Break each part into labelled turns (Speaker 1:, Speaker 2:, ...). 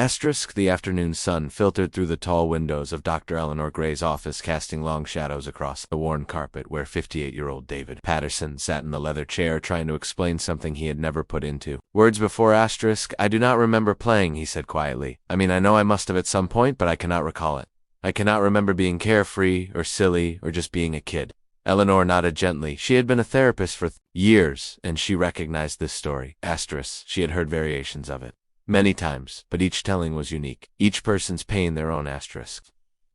Speaker 1: Asterisk. The afternoon sun filtered through the tall windows of Dr. Eleanor Gray's office, casting long shadows across the worn carpet where 58-year-old David Patterson sat in the leather chair trying to explain something he had never put into words before. Asterisk. I do not remember playing, he said quietly. I mean, I know I must have at some point, but I cannot recall it. I cannot remember being carefree or silly or just being a kid. Eleanor nodded gently. She had been a therapist for years, and she recognized this story. Asterisk. She had heard variations of it many times, but each telling was unique. Each person's pain their own. Asterisk.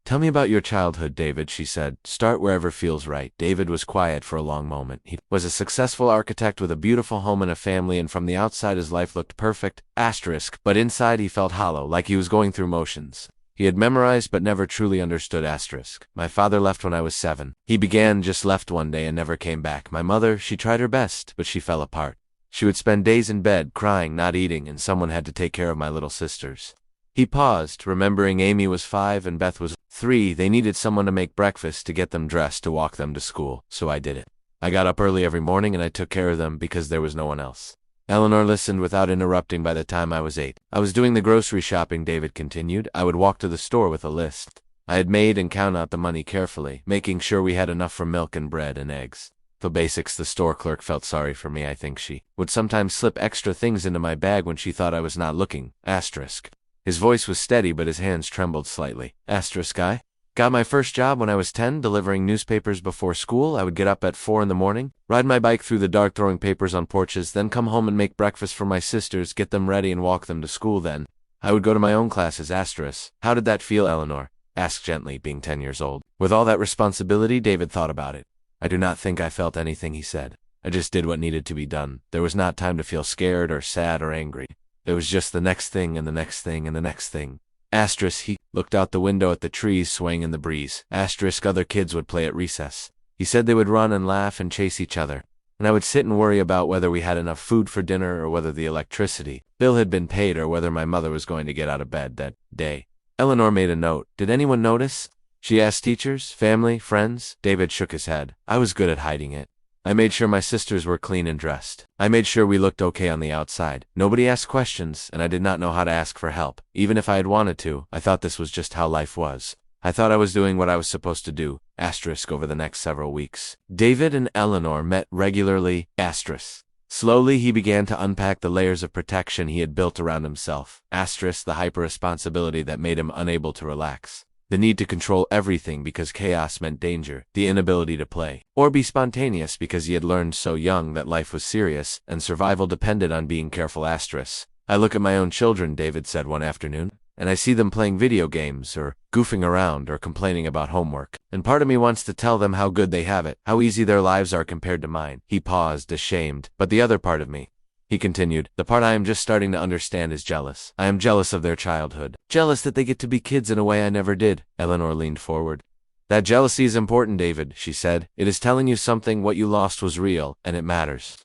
Speaker 1: Tell me about your childhood, David, she said. Start wherever feels right. David was quiet for a long moment. He was a successful architect with a beautiful home and a family, and from the outside his life looked perfect. Asterisk. But inside he felt hollow, like he was going through motions he had memorized but never truly understood. Asterisk. My father left when I was 7. He began, just left one day and never came back. My mother, she tried her best, but she fell apart. She would spend days in bed, crying, not eating, and someone had to take care of my little sisters. He paused, remembering Amy was 5 and Beth was 3. They needed someone to make breakfast, to get them dressed, to walk them to school, so I did it. I got up early every morning and I took care of them because there was no one else. Eleanor listened without interrupting. By the time I was 8, I was doing the grocery shopping, David continued. I would walk to the store with a list I had made and count out the money carefully, making sure we had enough for milk and bread and eggs. The basics. The store clerk felt sorry for me. I think she would sometimes slip extra things into my bag when she thought I was not looking. Asterisk. His voice was steady, but his hands trembled slightly. Asterisk. I got my first job when I was 10, delivering newspapers before school. I would get up at 4 in the morning, ride my bike through the dark throwing papers on porches, then come home and make breakfast for my sisters, get them ready and walk them to school. Then I would go to my own classes. Asterisk. How did that feel, Eleanor asked gently, being 10 years old? With all that responsibility? David thought about it. I do not think I felt anything, he said. I just did what needed to be done. There was not time to feel scared or sad or angry. There was just the next thing and the next thing and the next thing. Asterisk. He looked out the window at the trees swaying in the breeze. Asterisk. Other kids would play at recess. He said they would run and laugh and chase each other. And I would sit and worry about whether we had enough food for dinner, or whether the electricity bill had been paid, or whether my mother was going to get out of bed that day. Eleanor made a note. Did anyone notice? She asked. Teachers, family, friends? David shook his head. I was good at hiding it. I made sure my sisters were clean and dressed. I made sure we looked okay on the outside. Nobody asked questions, and I did not know how to ask for help. Even if I had wanted to, I thought this was just how life was. I thought I was doing what I was supposed to do. Asterisk. Over the next several weeks, David and Eleanor met regularly. Asterisk. Slowly he began to unpack the layers of protection he had built around himself. Asterisk. The hyper-responsibility that made him unable to relax. The need to control everything because chaos meant danger. The inability to play or be spontaneous because he had learned so young that life was serious and survival depended on being careful. Asterisk. I look at my own children, David said one afternoon, and I see them playing video games or goofing around or complaining about homework. And part of me wants to tell them how good they have it, how easy their lives are compared to mine. He paused, ashamed. But the other part of me, he continued, the part I am just starting to understand, is jealous. I am jealous of their childhood. Jealous that they get to be kids in a way I never did. Eleanor leaned forward. That jealousy is important, David, she said. It is telling you something. What you lost was real, and it matters.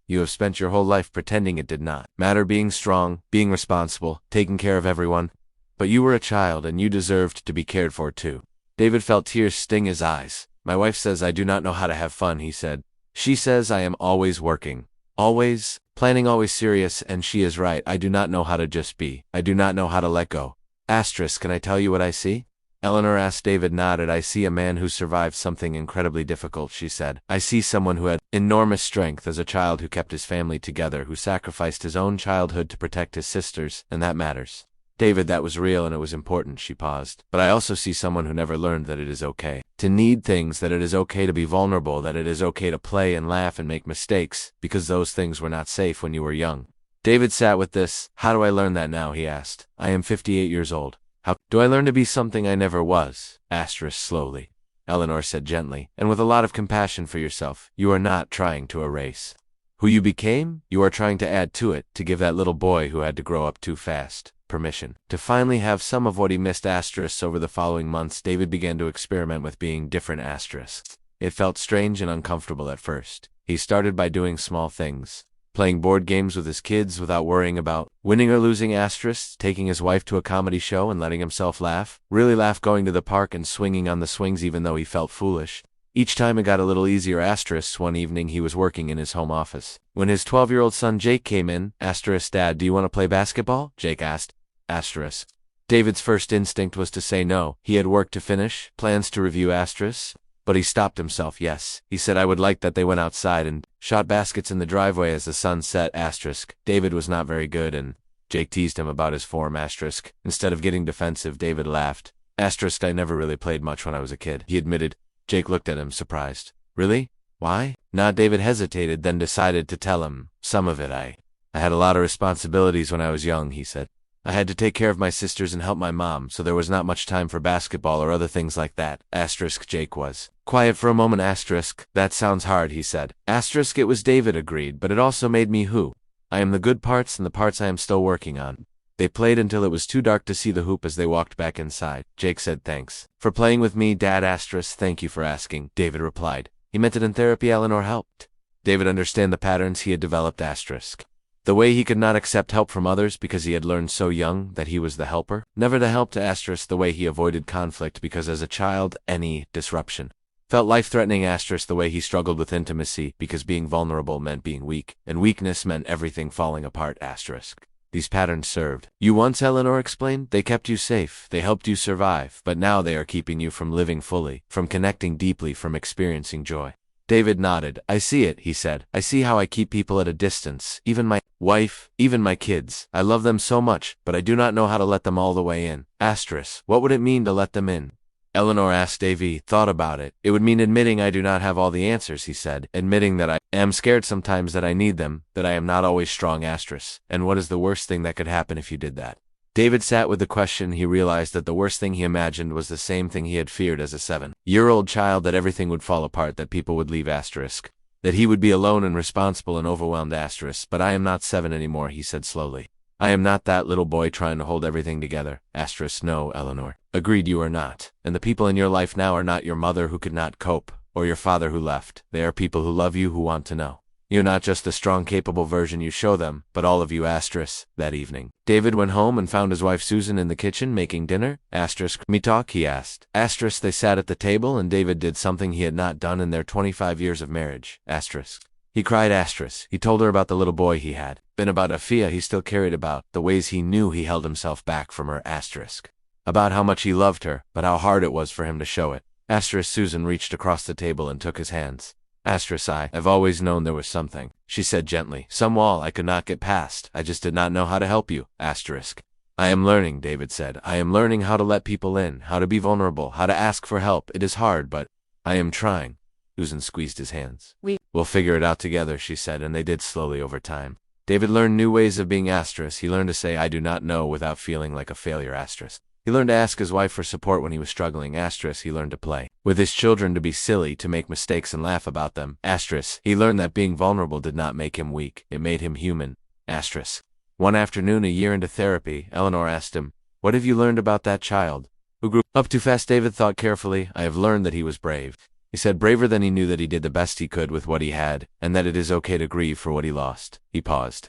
Speaker 1: You have spent your whole life pretending it did not matter, being strong, being responsible, taking care of everyone. But you were a child, and you deserved to be cared for too. David felt tears sting his eyes. My wife says I do not know how to have fun, he said. She says I am always working. Always planning, always serious, and she is right. I do not know how to just be. I do not know how to let go. Asterisk. Can I tell you what I see? Eleanor asked. David nodded. I see a man who survived something incredibly difficult, she said. I see someone who had enormous strength as a child, who kept his family together, who sacrificed his own childhood to protect his sisters, and that matters. David, that was real and it was important. She paused. But I also see someone who never learned that it is okay to need things, that it is okay to be vulnerable, that it is okay to play and laugh and make mistakes, because those things were not safe when you were young. David sat with this. How do I learn that now? He asked. I am 58 years old. How do I learn to be something I never was? Asterisk. Slowly, Eleanor said gently, and with a lot of compassion for yourself. You are not trying to erase who you became. You are trying to add to it, to give that little boy who had to grow up too fast permission to finally have some of what he missed. Asterisks. Over the following months, David began to experiment with being different. Asterisks. It felt strange and uncomfortable at first. He started by doing small things, playing board games with his kids without worrying about winning or losing. Asterisks. Taking his wife to a comedy show and letting himself laugh, really laugh, going to the park and swinging on the swings even though he felt foolish. Each time it got a little easier. Asterisks. One evening he was working in his home office when his 12-year-old son Jake came in. Asterisk. Dad, do you want to play basketball? Jake asked. Asterisk. David's first instinct was to say no. He had work to finish, plans to review asterisk. But he stopped himself. Yes, he said, I would like that they went outside and shot baskets in the driveway as the sun set asterisk. David was not very good and Jake teased him about his form asterisk. Instead of getting defensive, David laughed. Asterisk, I never really played much when I was a kid, he admitted. Jake looked at him, surprised. Really? Why? David hesitated, then decided to tell him. Some of it I had a lot of responsibilities when I was young, he said. I had to take care of my sisters and help my mom, so there was not much time for basketball or other things like that. Asterisk. Jake was quiet for a moment. Asterisk. That sounds hard, he said. Asterisk. It was. David agreed, but it also made me who I am, the good parts and the parts I am still working on. They played until it was too dark to see the hoop as they walked back inside. Jake said, thanks for playing with me, Dad. Asterisk. Thank you for asking, David replied. He meant it in therapy. Eleanor helped David understand the patterns he had developed. Asterisk. The way he could not accept help from others because he had learned so young that he was the helper. Never the help. To asterisk. The way he avoided conflict because as a child, any disruption felt life-threatening. Asterisk. The way he struggled with intimacy because being vulnerable meant being weak, and weakness meant everything falling apart. Asterisk. These patterns served you once, Eleanor explained. They kept you safe, they helped you survive, but now they are keeping you from living fully, from connecting deeply, from experiencing joy. David nodded. I see it, he said. I see how I keep people at a distance, even my wife, even my kids. I love them so much, but I do not know how to let them all the way in. Asterisk. What would it mean to let them in? Eleanor asked. Davy thought about it. It would mean admitting I do not have all the answers, he said. Admitting that I am scared sometimes, that I need them, that I am not always strong. Asterisk. And what is the worst thing that could happen if you did that? David sat with the question. He realized that the worst thing he imagined was the same thing he had feared as a 7-year-old child, that everything would fall apart, that people would leave. Asterisk. That he would be alone and responsible and overwhelmed. Asterisk. But I am not 7 anymore, he said slowly. I am not that little boy trying to hold everything together. Asterisk. No, Eleanor. Agreed, you are not. And the people in your life now are not your mother who could not cope, or your father who left. They are people who love you, who want to know. You're not just the strong, capable version you show them, but all of you. Asterisk. That evening, David went home and found his wife Susan in the kitchen making dinner. Asterisk. Me talk, he asked. Asterisk. They sat at the table and David did something he had not done in their 25 years of marriage. Asterisk. He cried. Asterisk. He told her about the little boy he had been, about Afia he still carried, about the ways he knew he held himself back from her. Asterisk. About how much he loved her, but how hard it was for him to show it. Asterisk. Susan reached across the table and took his hands. Asterisk. I've always known there was something, she said gently. Some wall I could not get past. I just did not know how to help you. Asterisk. I am learning, David said. I am learning how to let people in, how to be vulnerable, how to ask for help. It is hard, but I am trying. Susan squeezed his hands. We'll figure it out together, she said, and they did slowly over time. David learned new ways of being. Asterisk. He learned to say I do not know without feeling like a failure. Asterisk. He learned to ask his wife for support when he was struggling. Asterisk. He learned to play with his children, to be silly, to make mistakes and laugh about them. Asterisk. He learned that being vulnerable did not make him weak. It made him human. Asterisk. One afternoon, a year into therapy, Eleanor asked him, what have you learned about that child who grew up too fast? David thought carefully. I have learned that he was brave. He said, braver than he knew, that he did the best he could with what he had, and that it is okay to grieve for what he lost. He paused.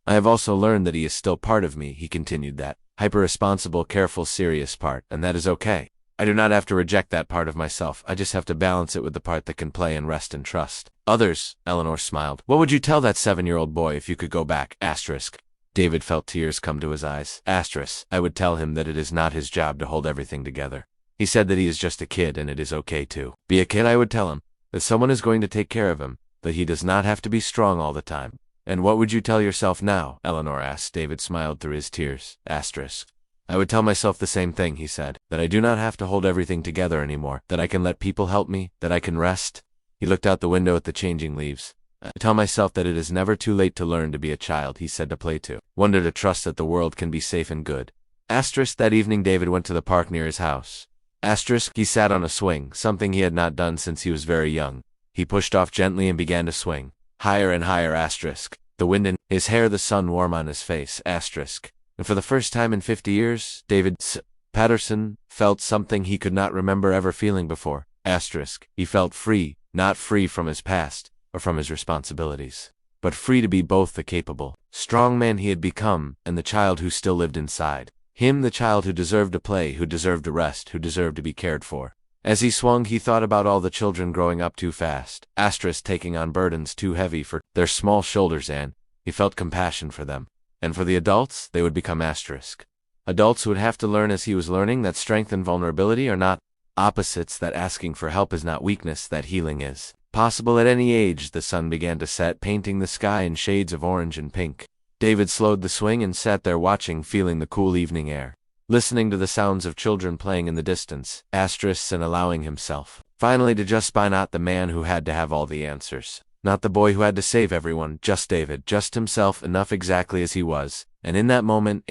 Speaker 1: I have also learned that he is still part of me, he continued, that hyper-responsible, careful, serious part, and that is okay. I do not have to reject that part of myself. I just have to balance it with the part that can play and rest and trust others. Eleanor smiled. What would you tell that 7-year-old boy if you could go back? Asterisk. David felt tears come to his eyes. Asterisk. I would tell him that it is not his job to hold everything together. He said that he is just a kid and it is okay to be a kid. I would tell him that someone is going to take care of him, that he does not have to be strong all the time. And what would you tell yourself now? Eleanor asked. David smiled through his tears. Asterisk. I would tell myself the same thing, he said, that I do not have to hold everything together anymore, that I can let people help me, that I can rest. He looked out the window at the changing leaves. I tell myself that it is never too late to learn to be a child, he said, to play to wonder, to trust that the world can be safe and good. Asterisk. That evening David went to the park near his house. Asterisk. He sat on a swing, something he had not done since he was very young. He pushed off gently and began to swing. Higher and higher. Asterisk. The wind in his hair, the sun warm on his face. Asterisk. And for the first time in 50 years, David Patterson felt something he could not remember ever feeling before. Asterisk. He felt free, not free from his past or from his responsibilities, but free to be both the capable, strong man he had become and the child who still lived inside him, the child who deserved to play, who deserved to rest, who deserved to be cared for. As he swung, he thought about all the children growing up too fast, asterisk, taking on burdens too heavy for their small shoulders, and he felt compassion for them. And for the adults, they would become asterisk. Adults who would have to learn as he was learning that strength and vulnerability are not opposites, that asking for help is not weakness, that healing is possible at any age. The sun began to set, painting the sky in shades of orange and pink. David slowed the swing and sat there watching, feeling the cool evening air, listening to the sounds of children playing in the distance, asterisks, and allowing himself finally to just by not the man who had to have all the answers, not the boy who had to save everyone, just David, just himself, enough exactly as he was. And in that moment,